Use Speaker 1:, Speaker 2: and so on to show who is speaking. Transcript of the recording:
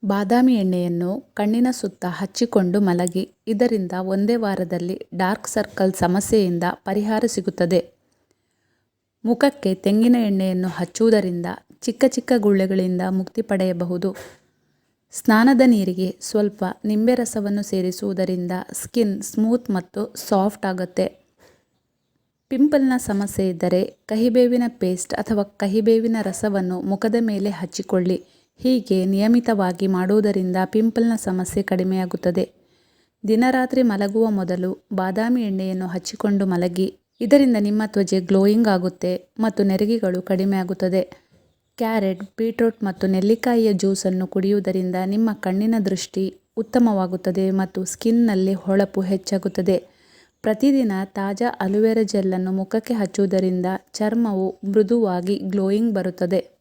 Speaker 1: ಬಾದಾಮಿ ಎಣ್ಣೆಯನ್ನು ಕಣ್ಣಿನ ಸುತ್ತ ಹಚ್ಚಿಕೊಂಡು ಮಲಗಿ. ಇದರಿಂದ ಒಂದೇ ವಾರದಲ್ಲಿ ಡಾರ್ಕ್ ಸರ್ಕಲ್ ಸಮಸ್ಯೆಯಿಂದ ಪರಿಹಾರ ಸಿಗುತ್ತದೆ. ಮುಖಕ್ಕೆ ತೆಂಗಿನ ಎಣ್ಣೆಯನ್ನು ಹಚ್ಚುವುದರಿಂದ ಚಿಕ್ಕ ಚಿಕ್ಕ ಗುಳ್ಳೆಗಳಿಂದ ಮುಕ್ತಿ ಪಡೆಯಬಹುದು. ಸ್ನಾನದ ನೀರಿಗೆ ಸ್ವಲ್ಪ ನಿಂಬೆ ರಸವನ್ನು ಸೇರಿಸುವುದರಿಂದ ಸ್ಕಿನ್ ಸ್ಮೂತ್ ಮತ್ತು ಸಾಫ್ಟ್ ಆಗುತ್ತೆ. ಪಿಂಪಲ್ನ ಸಮಸ್ಯೆ ಇದ್ದರೆ ಕಹಿಬೇವಿನ ಪೇಸ್ಟ್ ಅಥವಾ ಕಹಿಬೇವಿನ ರಸವನ್ನು ಮುಖದ ಮೇಲೆ ಹಚ್ಚಿಕೊಳ್ಳಿ. ಹೀಗೆ ನಿಯಮಿತವಾಗಿ ಮಾಡುವುದರಿಂದ ಪಿಂಪಲ್ನ ಸಮಸ್ಯೆ ಕಡಿಮೆಯಾಗುತ್ತದೆ. ದಿನರಾತ್ರಿ ಮಲಗುವ ಮೊದಲು ಬಾದಾಮಿ ಎಣ್ಣೆಯನ್ನು ಹಚ್ಚಿಕೊಂಡು ಮಲಗಿ. ಇದರಿಂದ ನಿಮ್ಮ ತ್ವಚೆ ಗ್ಲೋಯಿಂಗ್ ಆಗುತ್ತೆ ಮತ್ತು ನೆರಿಗೆಗಳು ಕಡಿಮೆ ಆಗುತ್ತದೆ. ಕ್ಯಾರೆಟ್, ಬೀಟ್ರೂಟ್ ಮತ್ತು ನೆಲ್ಲಿಕಾಯಿಯ ಜ್ಯೂಸನ್ನು ಕುಡಿಯುವುದರಿಂದ ನಿಮ್ಮ ಕಣ್ಣಿನ ದೃಷ್ಟಿ ಉತ್ತಮವಾಗುತ್ತದೆ ಮತ್ತು ಸ್ಕಿನ್ನಲ್ಲಿ ಹೊಳಪು ಹೆಚ್ಚಾಗುತ್ತದೆ. ಪ್ರತಿದಿನ ತಾಜಾ ಅಲೋವೆರಾ ಜೆಲ್ಲನ್ನು ಮುಖಕ್ಕೆ ಹಚ್ಚುವುದರಿಂದ ಚರ್ಮವು ಮೃದುವಾಗಿ ಗ್ಲೋಯಿಂಗ್ ಬರುತ್ತದೆ.